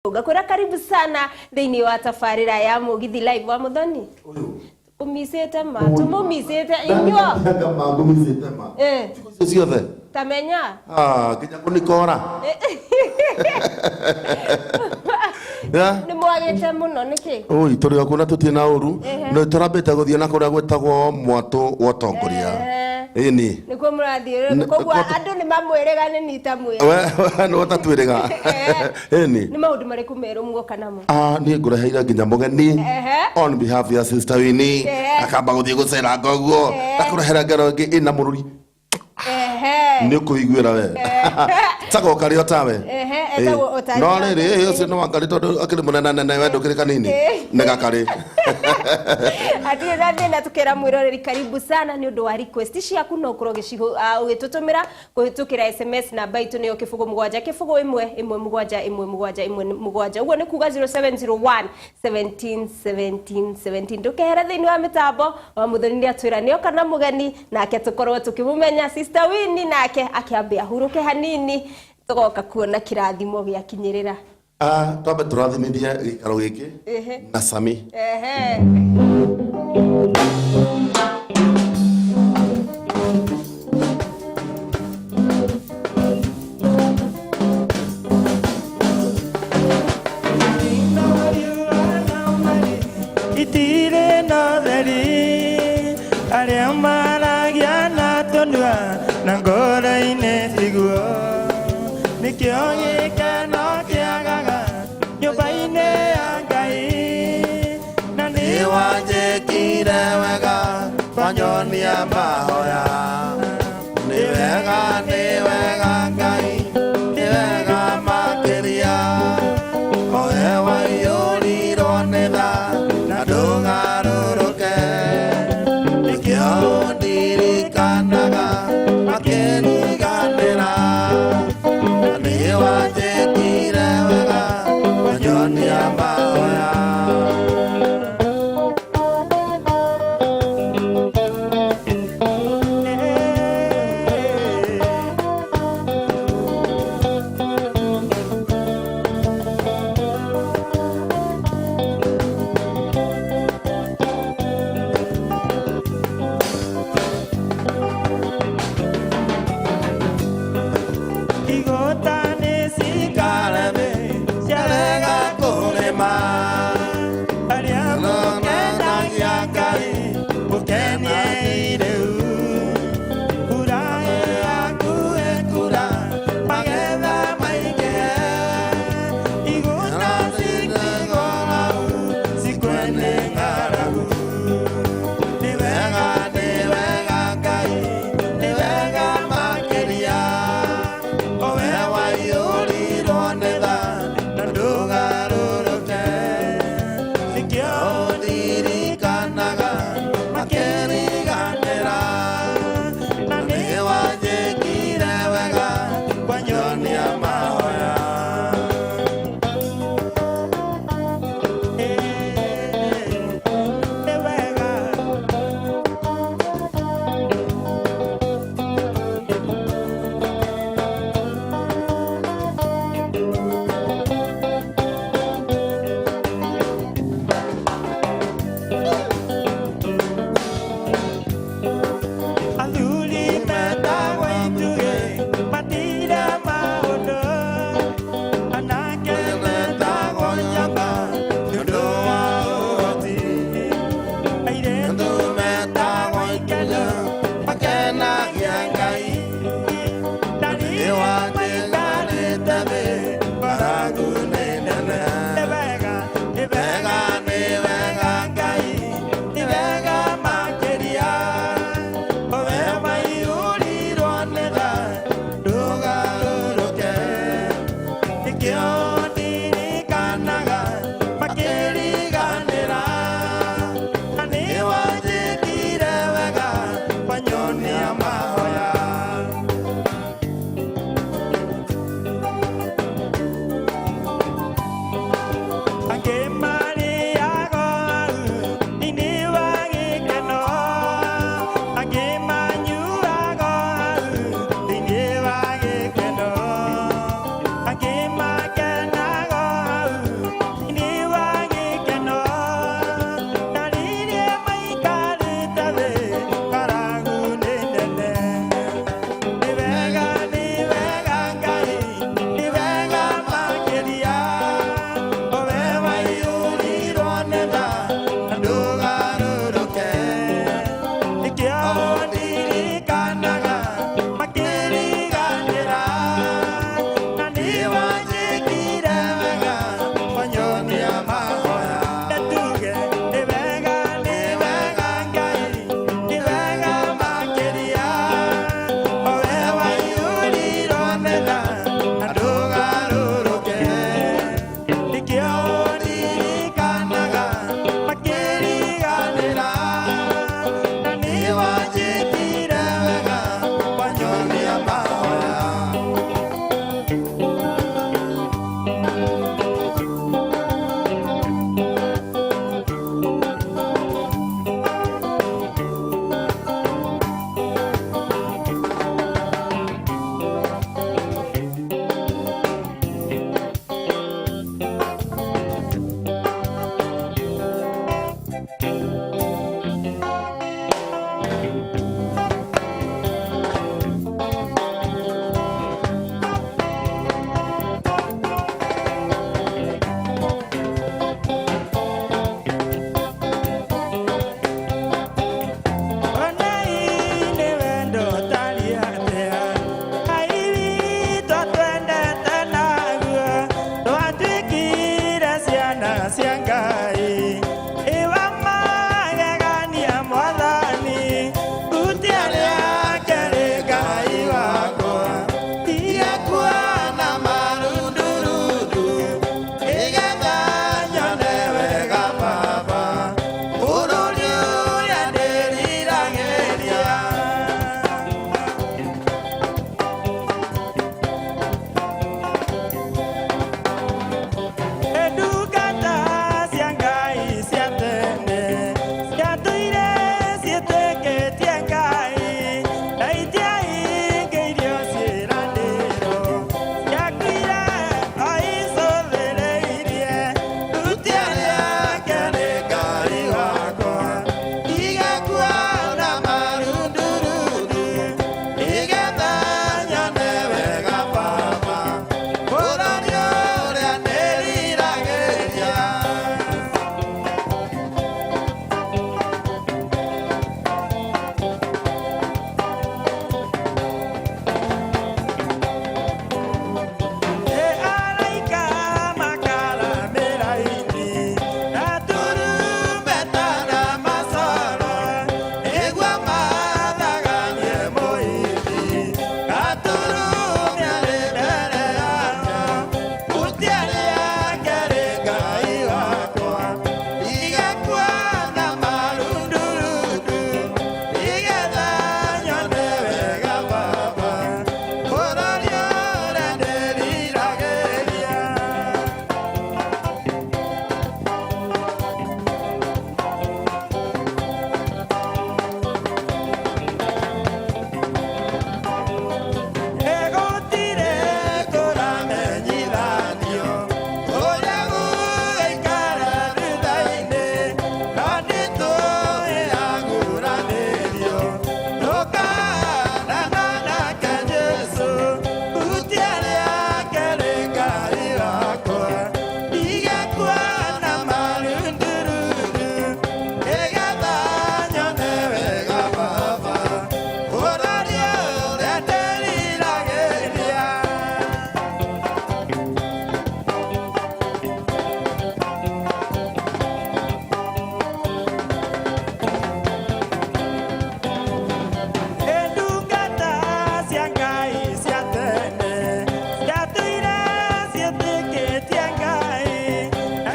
Ugakora karibu sana thini wa tafarira ya Mugithi live wa Muthoni. Umisete ma, tumumisete inyo. Umisete ma. Ciothe. Tamenya. Kinya kunikora. Ni mwagete muno niki. Oi, turi akuna tutina uru. No turabeta guthie na kuria gwetagwo mwatu wotongoria. Ini. Niko murathire, niko andu ni mamwirega ni tamwe. We no tatwirega. Ini. Ni maundu mariku meru mugoka namo. Ni ngureheire nginya mugeni. On behalf ya sister Winnie. Akamba guthie gucera ngoguo. Takurehera ngero ngi ina mururi. Ni kuiguira we. Tako kario tawe. Etago otari. No riri ucio no wakari tondu akiri munene nene we ndukiri kanini. Nega kari. Atire ndena tukera mwiroreri karibu sana ni undu wa request ciaku no kuro gicigo ugitutumira kuhitukira SMS namba itu niyo kifugo mugwanja kifugo imwe mugwanja uguo ni kuga 0701 17 17 17 ndukehera thini wa mitambo wa Muthoni atwira niyo kana mugeni nake tukorwo tukimumenya sister Winnie nake akiambia huruke hanini tugoka kuona kirathimo giakinyirira. Twambe turathimithie gikaro giki na Sami. Itire no theri aria maragia na tonua na ngoro-ini ciguo nikio gikeno kiagaga nyumba-ini ya Ngai na ni wanjikire wega wanyonia mahoya ni wega Ngai ni wega makiria oe waiyurirwo ni tha na ndũgarũrũke nikio ndirikanaga makĩriganĩra na nĩ wanjĩkire wega wanyonia mahoya.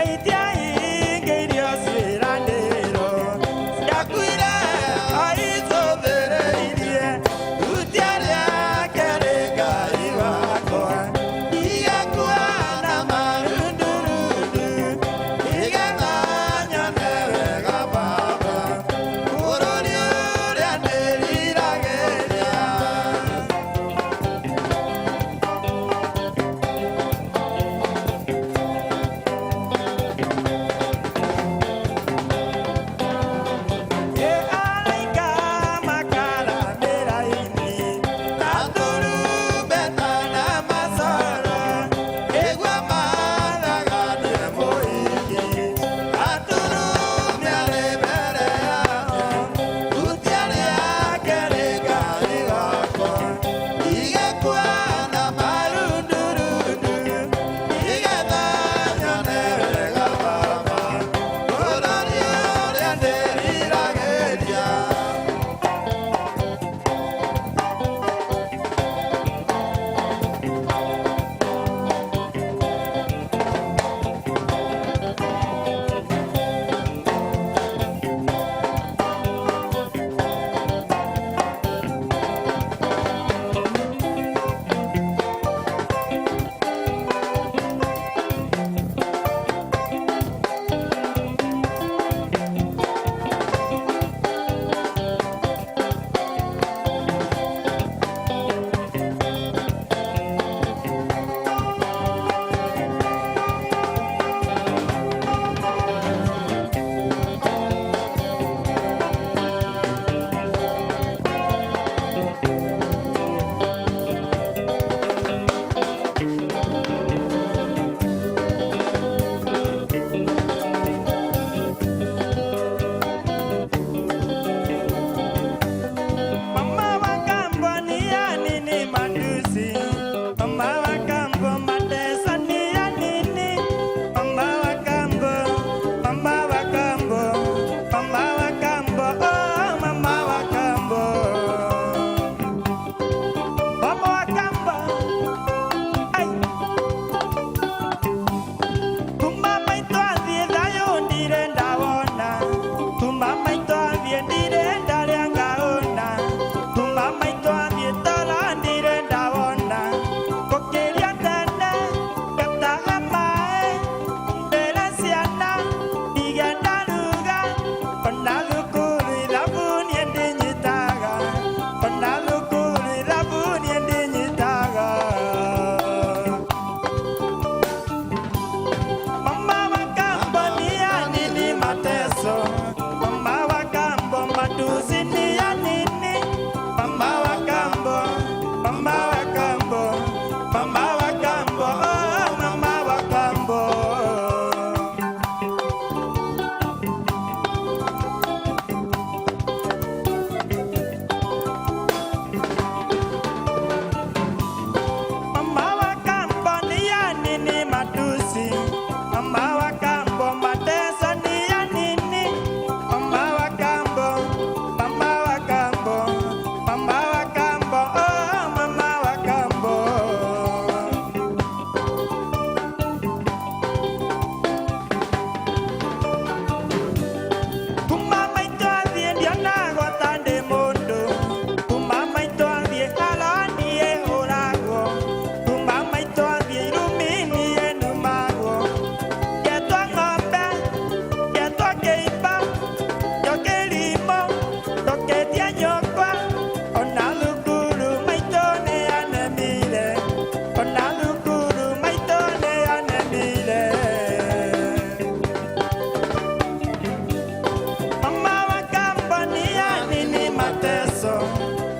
I mateso. Mama wa kambo matusi ni ya nini? Mama wa kambo, mama wa kambo, mama wa kambo, oh, mama wa kambo. Mama wa kambo ni ya nini matusi? Mama wa kambo mateso ni ya nini? Mama wa kambo, mama wa kambo, mama wa kambo, oh, mama wa kambo. Kumama itwathie ndionago tande mundu. Kumama itwathie aloni ehuragwo. Kumama itwathie irumini enumagwo. Getwa ng'ombe, getwa kĩimba, kĩo kĩrimũ, tũkĩtia nyũkwa. Ona thukuru maitũ nĩanemire, ona thukuru maitũ nĩanemire. Mama wa kambo ni ya nini mateso?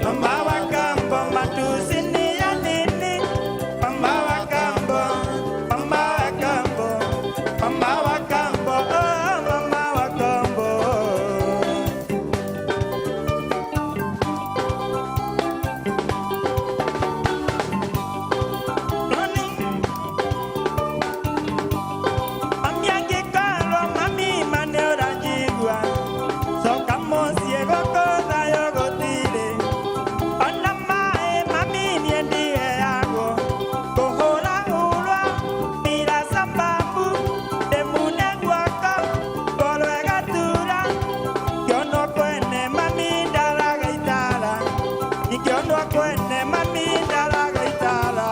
Mama wa kambo matusi ni ya nini? Mama wa kambo, mama wa kambo, mama wa kambo, oh, mama wa kambo. Mami angĩkorwo mami mane ũranjigua, coka mũciĩ gũkũ thayũ gũtirĩ. Ona maĩ mami niĩ ndiheagwo, kũhũrahũrwo bila sababu, ndĩmune guoko, ngoro ĩgatura. Ngĩonwo kwene mami ndaraga itara, ingĩonwo kwene mami ndaraga itara.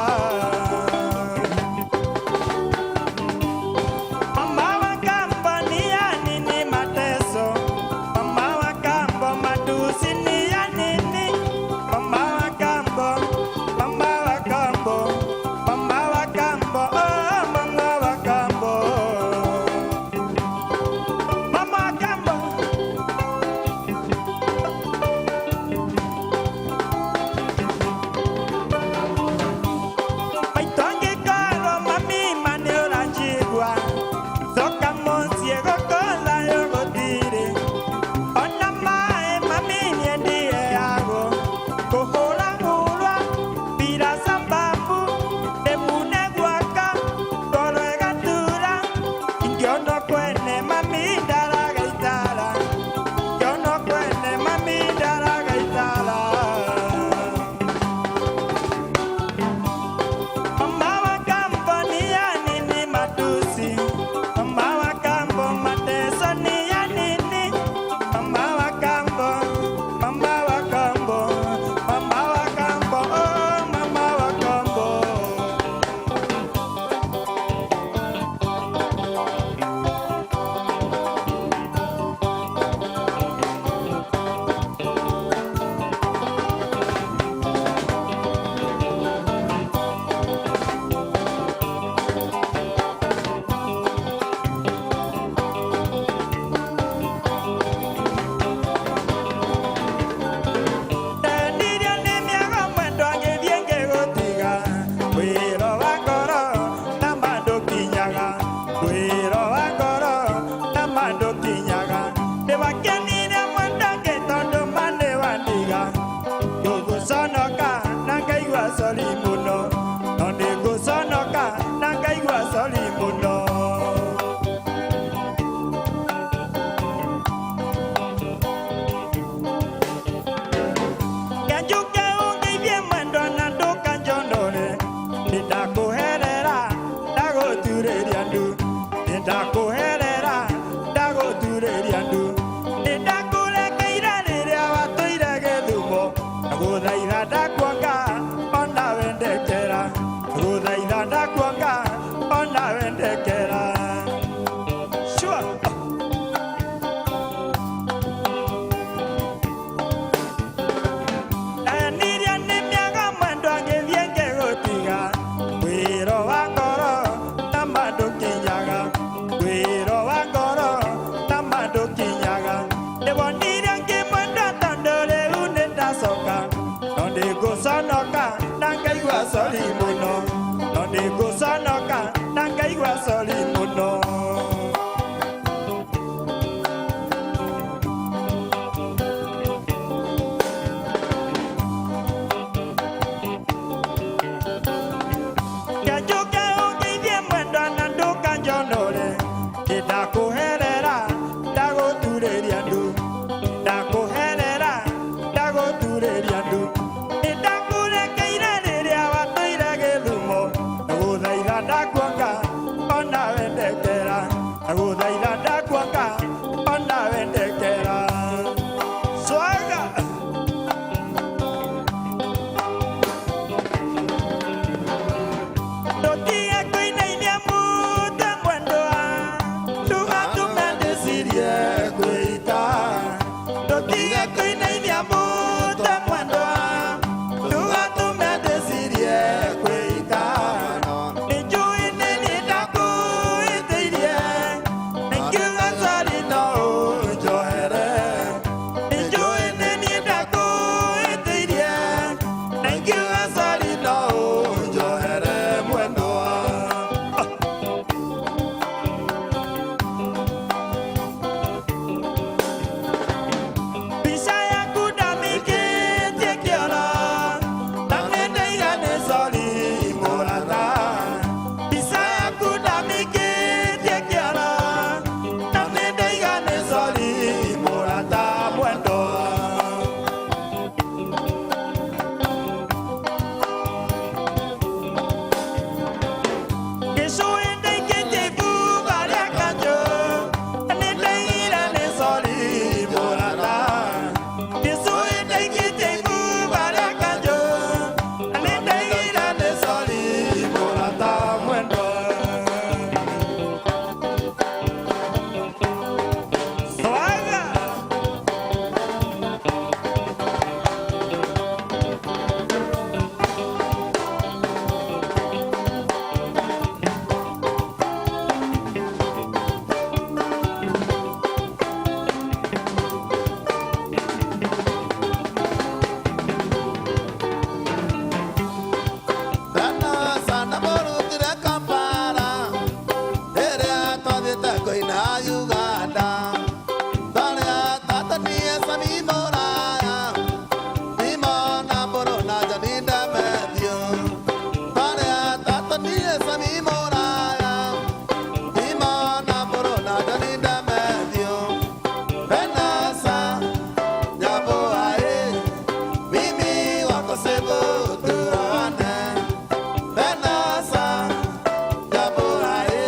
Mama wa kambo ni ya nini mateso? Mama wa kambo matusi ni ya nini? Mama wa kambo, mama wa kambo, mama wa kambo, oh, mama wa kambo. Mama wa kambo. Maitũ angĩkorwo mami mane ũranjigua, coka mũciĩ gũkũ thayũ gũtirĩ. Ona maĩ mami niĩ ndiheagwo, kũhũrahũrwo bila sababu, ndĩmune guoko, ngoro ĩgatura. Ingĩonwo kwene mami ndaraga itara, ingĩonwo kwene mami ndaraga itara. Mama wa kambo ni ya nini matusi? Mama wa kambo mateso ni ya nini? Mama wa kambo, mama wa kambo, mama wa kambo, oh, mama wa kambo. Ndenirio nĩ mĩago mwendwa ngĩthiĩ ngĩgũtiga, wĩro wa ngoro na ma ndũkinyaga, wĩro wa ngoro na ma ndũkinyaga. Ndĩwakenire mwendwa ngĩ tondũ ma nĩ wandiga, ngũgũconoka na ngaigua cori mũno, no nĩngũconoka na ngaigua cori mũno. Nyanjuke ungeithie mwendwa na ndũkanjonore, nĩndakũherera ndagũturĩria ndu, nĩndakũherera ndagũturĩria ndu. Nĩndakũrekeire rĩrĩa watũire Gĩthumo, ngagũthaitha ndakuonga ona wendekera, ngagũthaitha ndakuonga ona wendekera. Sure. Ndenirio nĩ mĩago mwendwa ngĩthiĩ ngĩgũtiga, wĩro wa ngoro na ma ndũkinyaga, wĩro ndakuherera ndagutureria ndu ndakuherera ndagutureria ndu ndakurekeire riria watuire githumo ndaguthaitha ndakuonga ona wendekera ndaguthaitha ndakuonga ona wendekera swaga ndotige kuinainia mutu mwendwa ndugatumendezirie kwita ndotige kuinainia mutu mwendwa ndugatumendezirie kwita nijui nini ndakuitirie ningiuga sori no unjohere nijui nini ndakuitirie ningiuga sori no unjohere mwendwa Bisa yaku ndamikitie kĩoro na nĩndaigane sori mũrata Bisa yaku ndamikitie kĩoro na nĩndaigane sori mũrata mwendwa Gĩcũĩ ndaikĩtie ibuga rĩa kanjũ na nĩndaigane sori mũrata Gĩcũĩ ndaikĩtie ibuga rĩa kanjũ na nĩndaigane sori mũrata mwendwa Swaga Dana sana borutire Kampala Rĩrĩa twathiĩte kũina Uganda Twarĩa tatanie Sami Mũraya Imona mbũrũ na John Ndemethio Twarĩa tatanie Sami Mũraya Imona mbũrũ na John Ndemethio Venasa Nyaboae Mimi wako sebo tuane Venasa Nyaboae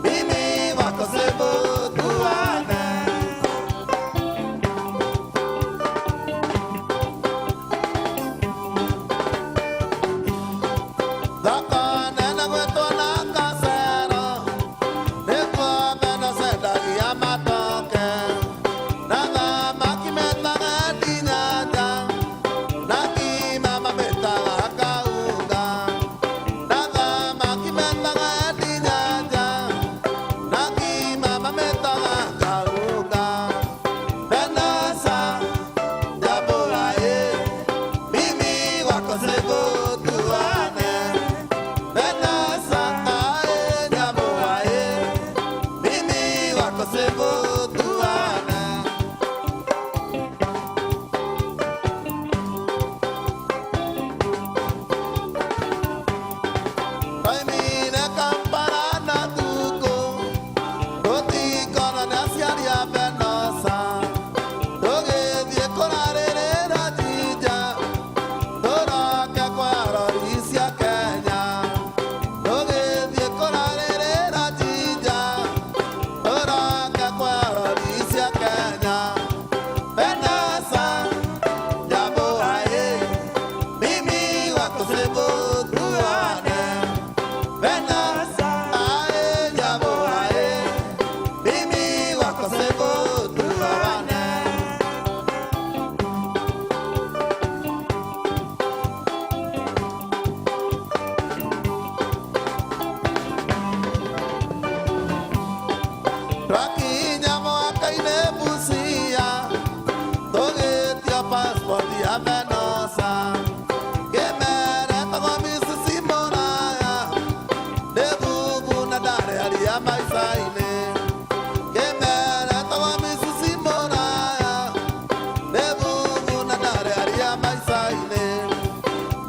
Mimi wako sebo tuane Thakane na gwetwo na kasero Nĩkuo Venasa endagia matoke Na thamaki metaga ndinyanja Na ngima mamĩtaga kaunga Na thamaki metaga ndinyanja Na ngima mamĩtaga kaunga Venasa Nyaboae Mimi wako sebo tuane Venasa Nyaboae Mimi wako sebo tuane Oimire Kampala na tuko Tũtikona nĩ aciari a Venasa Tũgĩthiĩ kũrarĩrĩra Jinja Tũroke kwa arori cia Kenya Tũgĩthiĩ kũrarĩrĩra Jinja Tũroke kwa arori cia Kenya Venasa Nyaboae Mimi wako sebo tuane Venasa Nyaboae Mimi wako sebo tuane Twakinya mwaka-inĩ Busia tũgĩtio passport ya Venasa ngĩmere tagwo Mrs. Mũraya nĩ thubu na ndarĩ aria maica-inĩ ngĩmere tagwo Mrs. Mũraya nĩ thubu na ndarĩ aria maica-inĩ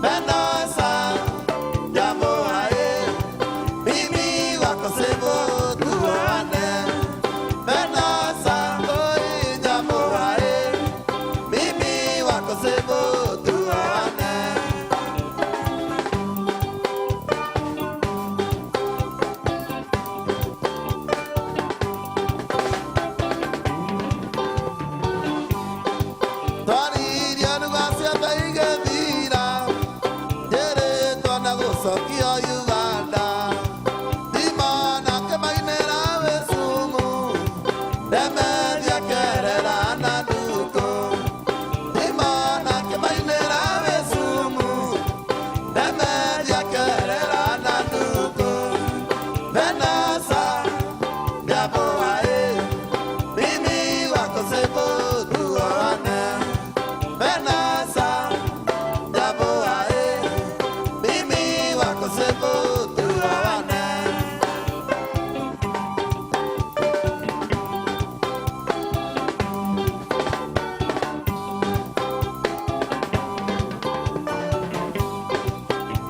Venasa Nyaboae Mimi wako sebo tuane Demeria kerera na duko Imana kemainera vesumu Demeria kerera na duko Venasa Gaboae Mimi wako sebo duane Venasa Gaboae Mimi wako sebo duane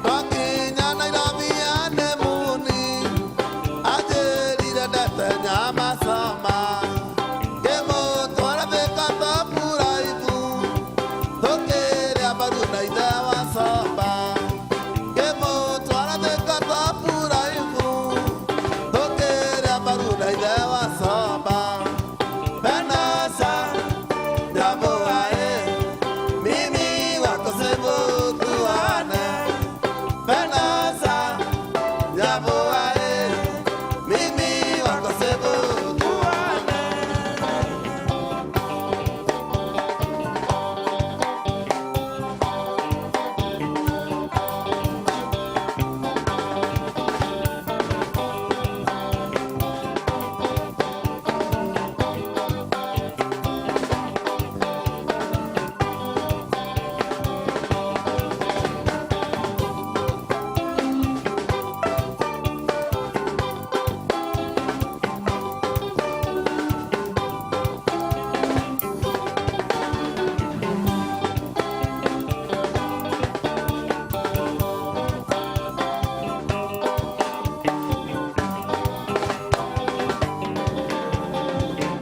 Wakinya Nairobi ane muni Ajerire dete nyama sama Kemo twara veka tapura ibu Tokere abaruna idewa samba Kemo twara veka tapura ibu Tokere abaruna idewa samba Benasa Daboae Mimi wako sebo tuane Benasa Daboae Mimi wako sebo tuane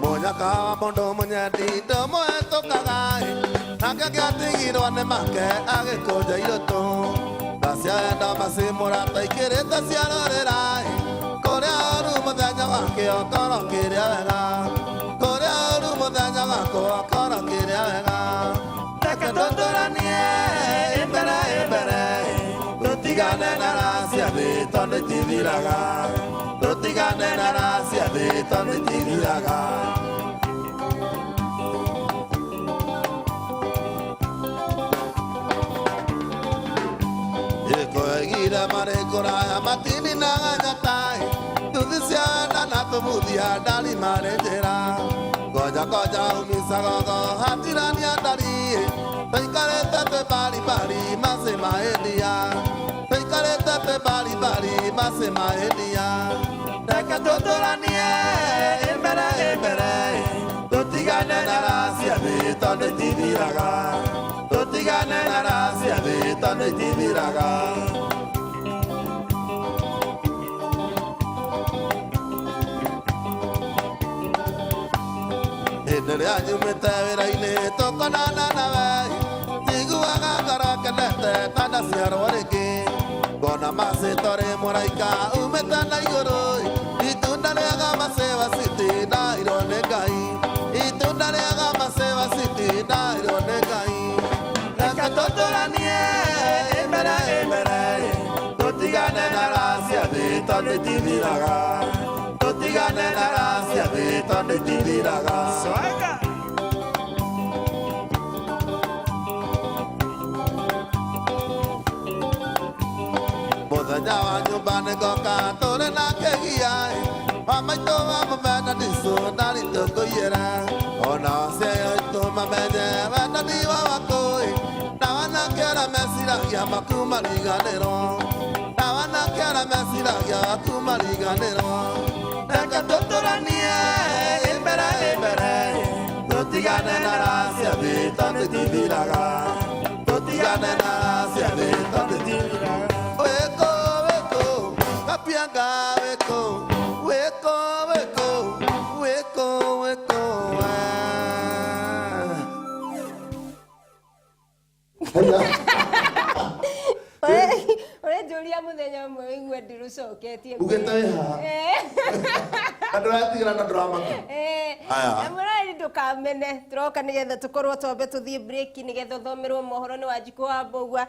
Monyaka mondo monyadi domo eto kagai Nakakiatigiro ane make age koja iroto Dasia enda masi murata ikireta siarorerai Korea oru muthenya wake okoro kiria wega Korea oru muthenya wako okoro kiria wega Reke tũtũranie imbere imbere Tũtigane na racia thĩ tondũ itithiraga Tũtigane na racia thĩ tondũ itithiraga Ikoegire marĩkũraya matini na ganyatai Nduthi ciana na tũmuthia ndari marĩ njĩra Koja koja umisa gogo hatirania ndari Tũikarĩte twĩ baribari macĩ mahĩndia Tũikarĩte twĩ baribari macĩ mahĩndia Reke tũtũranie imbere imbere Tũtigane na racia thĩ tondũ itithiraga Tũtigane na racia thĩ tondũ itithiraga Hĩndĩ ĩrĩa nyumĩte wĩra-inĩ tũkonana nawe Njiguaga ngoro kenete ta ndaciarwo rĩngĩ Ngona macĩtwo rĩ mũraika umĩte na igũrũ Itunda rĩega Macewa City ndairwo nĩ Ngai Itunda rĩega Macewa City ndairwo nĩ Ngai Reke tũtũranie imbere imbere Tũtigane na racia thĩ tondũ itithiraga Tũtigane na racia thĩ tondũ itithiraga Swagger. Mũthenya wa nyũmba nĩngoka tũrĩ na kĩgia Wa maitũ wa mũmena ndicũ ndarĩ tũkũiyĩra Ona cieo itũ mamenye wendani wa wakũĩ Na wanakĩara meciragia makuma riganĩro Na wanakĩara meciragia makuma riganĩro Reke tũtũranie imbere imbere Tũtigane na racia thĩ tondũ itithiraga Tũtigane na racia thĩ tondũ itithiraga Wĩkũ wĩkũ kapianga wĩkũ Wĩkũ wĩkũ wĩkũ wĩkũ Ũrĩnjũria mũthenya ũmwe wĩigue ndirũcoketie Ugĩte wĩ haha Andũ atigira na ndũramaka na mũrari ndũkamene tũroka nĩgetha tũkorwo twambe tũthiĩ break nĩgetha ũthomerwo mohoro nĩ Wanjikũ wa Mbũgua